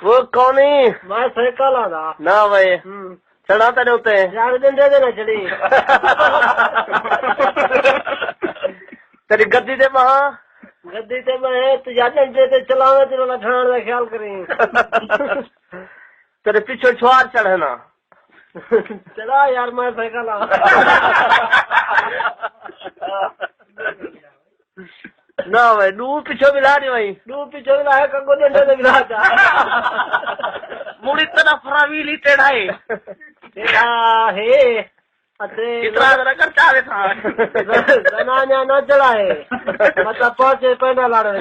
वो कौन ही मैं साइकिल आदा ना भाई चढ़ा तेरे उते यार दिन दे देना चढ़ी तेरी गद्दी दे महा गद्दी ते मैं तू जाते ते चलावे तेरा लठान का ख्याल करें तेरे पीछे छुआर चढ़ना चला यार मैं साइकिल आ ना भाई दू पीछे मिला नहीं भाई दू पीछे मिला है कंगो डंडे से मिला जा मुड़ी तरफ रावीली टेढ़ाई टेढ़ा है अरे इतना जरा करता है था जनाना न चढ़ाए मतलब पहुंचे पैदा लाड़े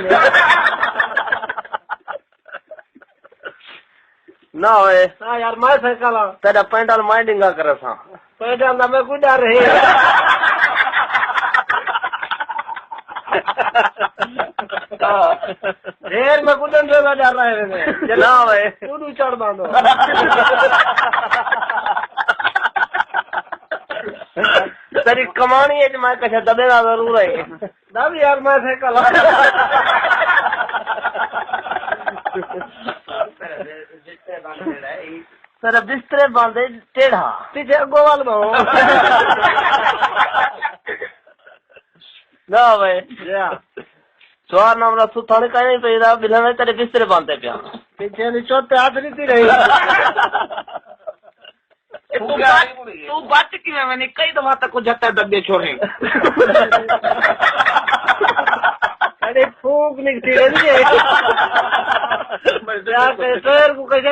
ना होए हाँ यार मैं साइकिल आ तेरा पैंडल माइंडिंगा करे था पैदल ना मैं कुछ डर रही ढेर में कुदन से डर रहा है ना भाई तू चढ़ बांधो तेरी कमानी है मैं कैसे दबेगा जरूर है दब यार मैं साइकिल तेरा बिस्तरे बांधे टेढ़ा पीछे गोवाल में हो ना भाई सवार नाम रसू थाने कहीं नहीं पैदा बिना में तेरे बिस्तरे बांधते क्या पीछे नहीं चौथे हाथ नहीं रही तू बात की मैंने कई दफा तक को जत्ता डब्बे छोड़े अरे फूक निकती रही है ट्रेन को कैसे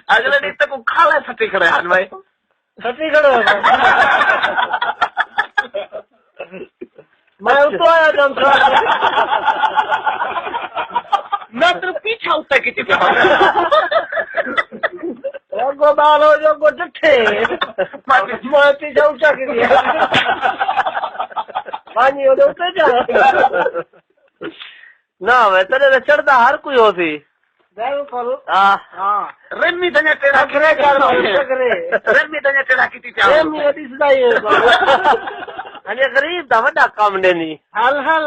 अगले दिन तक खा ले सटी खड़े हाथ भाई सटी खड़े मैं तो आया जब मैं तो पीछा उतर की थी गो बाल हो जो गो जट्ठे मैं पीछा उठा के दिया पानी हो उतर जा ना मैं तेरे चढ़ता हर कोई होती हाँ रेमी तने टेढ़ा करे रेमी तने टेढ़ा की थी अरे गरीब दा वड्डा काम देनी हल हल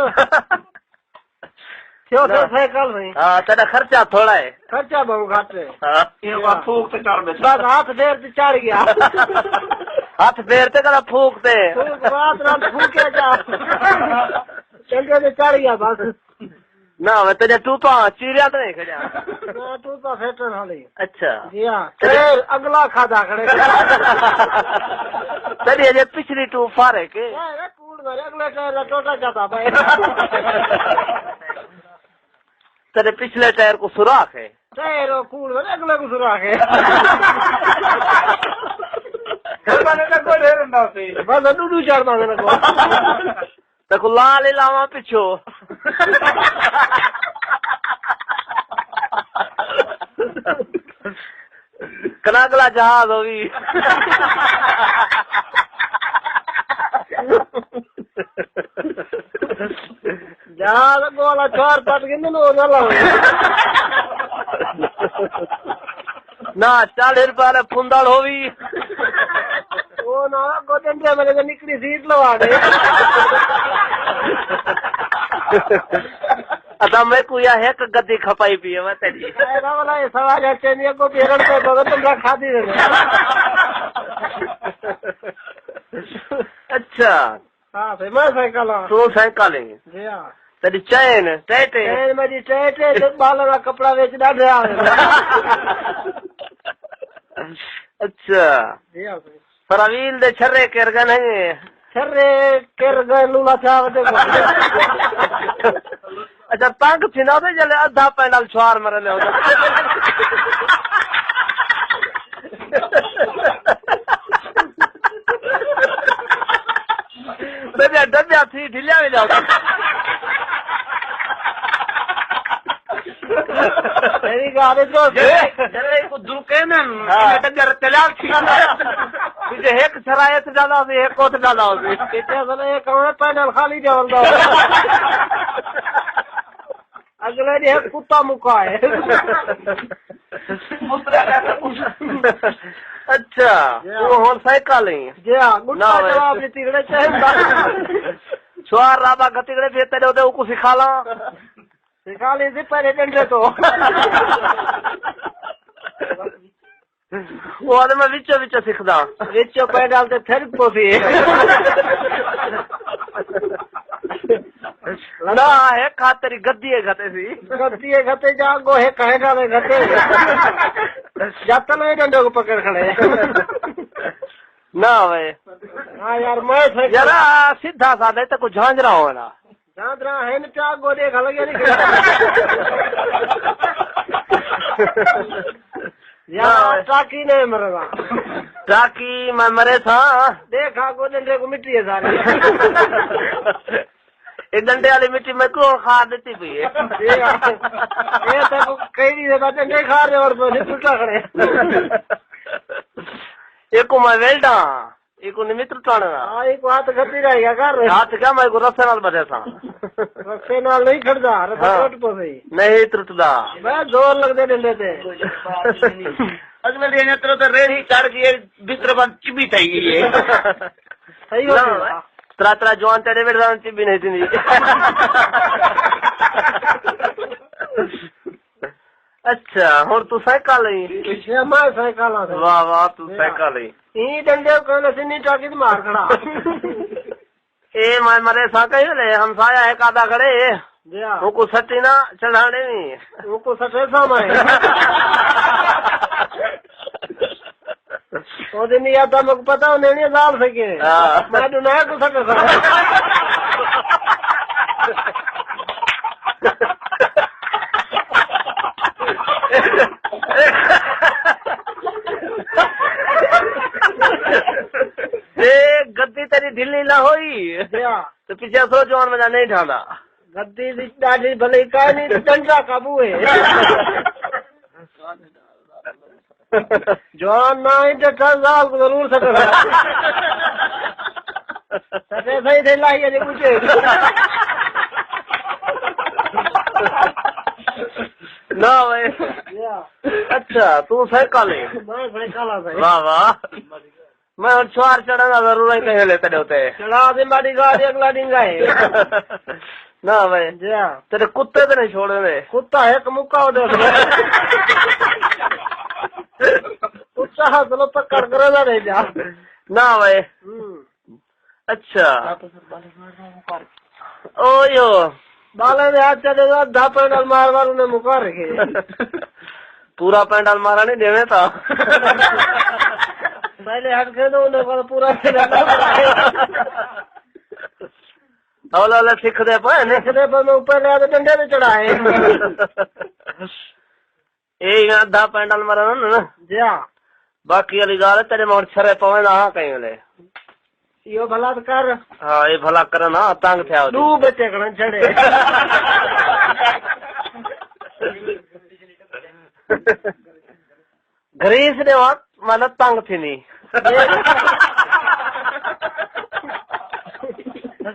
क्यों तो साइकिल में हाँ तेरा खर्चा थोड़ा है खर्चा बहुत घट है ये बात फूक ते चढ़ बस हाथ फेर ते चढ़ गया हाथ फेरते कदा फूकते बात रात फूके जा चलते ते चढ़ गया बस ना मैं तेरे टूपा चीरिया तो नहीं खड़ा मैं टूपा फेटन वाली अच्छा जी हाँ अगला खादा खड़े तेरी अजय पिछली टूप फारे के अगले टायर टोटा जाता भाई तेरे पिछले टायर को सुराख है टायर कूड़ अगले को सुराख है बस डूडू चढ़ना मेरे को देखो लाल लावा पिछो कनागला जहाज होगी जहाज गोला चार पट के ना 40 रुपया फुंदड़ होगी वो ना गोदंडे मेरे को निकली सीट लगा दे अदा मैं कुया है कि गद्दी खपाई पी है मैं तेरी ऐसा वाला ये सवाल है चेनिया को पेरण पे तो तुम खा दी अच्छा हाँ फिर मैं साइकिल तू साइकिल है जी हाँ तेरी चैन टैट है चैन मेरी टैट है बालों का कपड़ा बेच डाल अच्छा जी हाँ फरावील दे छर्रे केरगन है छर्रे केरगन लूला चाव दे अच्छा तंग छिना दे जले अद्धा पैनल छुआर मरे ले मेरे डब्बा थी ढिलिया में जाओ मेरी गाड़ी तो जरे को दुके ना डगर चला थी तुझे एक सरायत डाला से एक कोत डाला से पीछे से एक कौन पैनल खाली जावल दो अगले ने कुत्ता मुका है अच्छा वो होर साइकिल है जी हाँ गुट्टा जवाब ने तिगड़े चाहे छुआर राबा गतिगड़े फिर तेरे उदे को सिखा ला ली थी पहले डंडे तो वो आदमी मैं विचो विचो सिखदा विचो पैर डालते फिर पोसी ना है खातरी गद्दी है घते सी घते जागो है कहे डाले घते जाता नहीं डंडे को पकड़ खड़े ना भाई हाँ यार मैं जरा सीधा साधा तो कुछ झांझ रहा हो ना झांझ रहा है ना क्या गोदे खा लगे यार टाकी नहीं मरेगा टाकी मैं मरे था देखा गो डंडे को मिट्टी है सारी एक डंडे वाली मिट्टी में क्यों खा देती भी है ये तो कई नहीं डंडे खा रहे और टूटा खड़े एक को मैं वेल्डा एक को निमित्र टाणा हाँ एक हाथ घटी रहेगा कर हाथ क्या मैं को रस्से नाल बजे था रस्से नाल नहीं खड़दा टूट पई नहीं टूटदा मैं जोर लग दे डंडे ते अगले दिन तो रेड़ी चढ़ के बिस्तर बंद चिबी थई गई है सही हो गया त्रा जवान तेरे बेटा चिबी नहीं थी अच्छा और तू साइकिल ही मैं साइकिल आ वाह वाह तू साइकिल ही ई डंडे को न सिनी टाकी मार खड़ा ए मैं मरे सा कहीं ले हम साया है कादा खड़े उनको सटी ना चढ़ाने नहीं उनको सटे समय वो दिन या तो मुझे पता उन्हें नहीं डाल सके मैं दुनिया को सटे गद्दी तेरी ढिल्ली ना होई तो पीछे सो जवान मजा नहीं ठांदा गद्दी ॾाढी भले का नहीं डंडा काबू है जवान ना साल को जरूर सके सटे सही थे लाई है पूछे ना भाई अच्छा तू साइकिल मैं साइकिल आ भाई वाह वाह मैं और छुआर चढ़ाना जरूर है कहीं लेते होते चढ़ा दे मारी गाड़ी अगला डिंगा है ना भाई तेरे कुत्ते तो नहीं छोड़े वे कुत्ता है मुक्का हो कुत्ता चलो पकड़ कर नहीं जा ना भाई अच्छा ओ यो बाले ने हाथ चलेगा धा पैंडल मार मार उन्हें मुका रखे पूरा पैंडल मारा नहीं देवे था पहले हट के दो उन्हें पूरा सीख दे पाए मैं ऊपर ले आते डंडे में चढ़ाए यही आधा पैंडल मारा ना जी हाँ बाकी वाली गाल तेरे मोड़ छरे पवे ना कहीं ले यो भला कर हाँ ये भला कर ना तंग थे दू बच्चे करण चढ़े ग्रीस ने वक्त मतलब तंग थी नहीं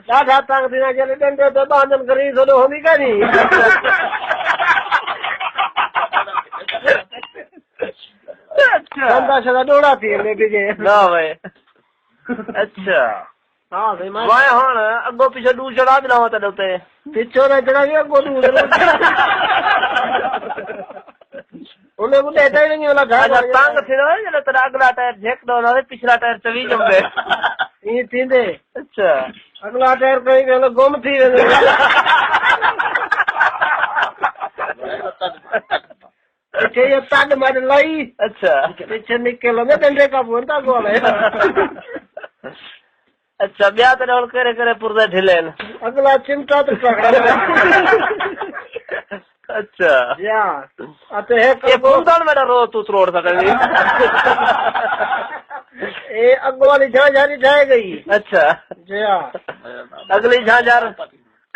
दादा तंग थी ना चले डंडे तो बांधन ग्रीस होनी का नहीं अच्छा सदा डोड़ा थी मैं पीछे ना भाई अच्छा हाँ भाई मैं हूँ अगो पीछे दूर चढ़ा दिला तेरे उत्ते पिछो ना चढ़ा गया अगो दूर उन्हें को देता ही नहीं वाला घर तंग थी ना जब तेरा अगला टायर झेक दो ना पिछला टायर चवी जम्बे ये थी दे अच्छा अगला टायर कहीं गया गुम थी पीछे ये तंग मार लाई अच्छा पीछे निकलो मैं डंडे का बोलता गोल है अच्छा ब्याह तेरे और करे करे पुर्दे ढिले अगला चिमटा तो पकड़ा अच्छा या अते है ये बोलदान मेरा रो तू रोड सकनी ए अगवाली झांझारी जाए गई अच्छा जी हाँ अगली झांझार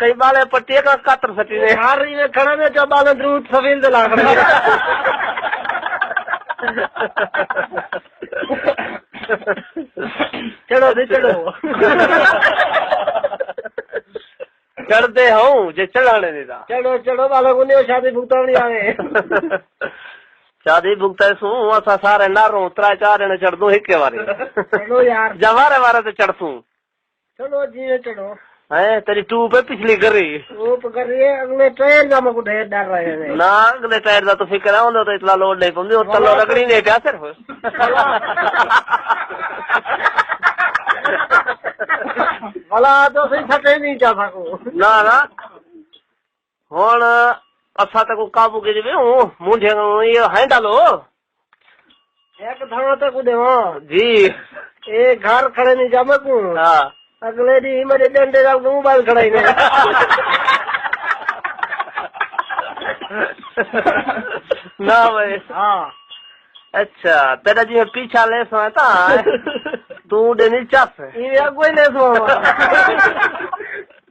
कई बाले पट्टी का कातर सटी ने हार रही में खड़ा में जो बाले दूध सफेद दिला चलो दे चलो चढ़ते हूँ जे चढ़ाने देता चलो चलो बालक उन्हें शादी भुगतावनी आवे शादी भुगता सू असा सारे नारों 3-4 जने चढ़ दू एक बारी चलो यार जवारे वारे ते चढ़ तू चलो जी चलो है तेरी टू पे पिछली करी वो तो कर रही है अगले ट्रेन का मुझे ढेर डर रहे हैं ना अगले टायर का तो फिक्र है तो इतना लोड नहीं पाऊंगी और तलो रगड़ी नहीं क्या सिर्फ भला तो सही छटे नहीं जा सको ना ना हुन असा तक काबू के दिवे हूं मुझे ये है डालो एक थाना तक देवा जी एक घर खड़े नहीं जामे को हाँ अगले दी मेरे डंडे का मोबाइल खड़ा ही नहीं ना भाई हाँ अच्छा तेरा जी पीछा ले सोता तू देनी चस ये कोई नहीं सो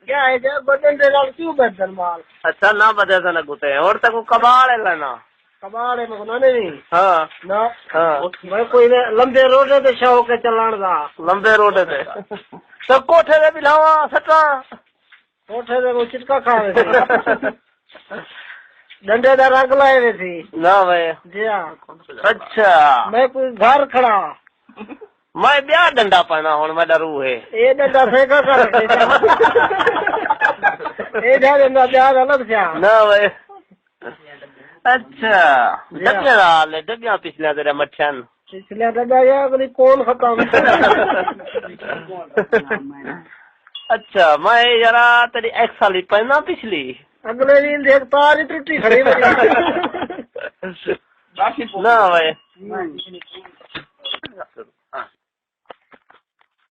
क्या है जब बटन दे लाल क्यों बदल माल अच्छा ना बदल सा गुते और तक कबाड़ है लेना कबाड़े में कोना नहीं हाँ ना हाँ मैं कोई ने लंबे रोड पे शौक के चलान दा लंबे रोड पे तो कोठे पे बिलावा सटा कोठे पे वो चिटका खावे थे डंडे दा रंग लाए हुए थी ना भाई जी हाँ अच्छा मैं कोई घर खड़ा मैं ब्याह डंडा पाना हूं मैं डरू है ये डंडा फेंका कर ये डंडा ब्याह अलग से ना भाई अच्छा डबिया लाल डबिया पिछले तेरे मच्छन पिछले डंडा या अगली कौन खत्म अच्छा मैं जरा तेरी एक साली पहना पिछली अगले दिन देख तार ही टूटी खड़ी ना भाई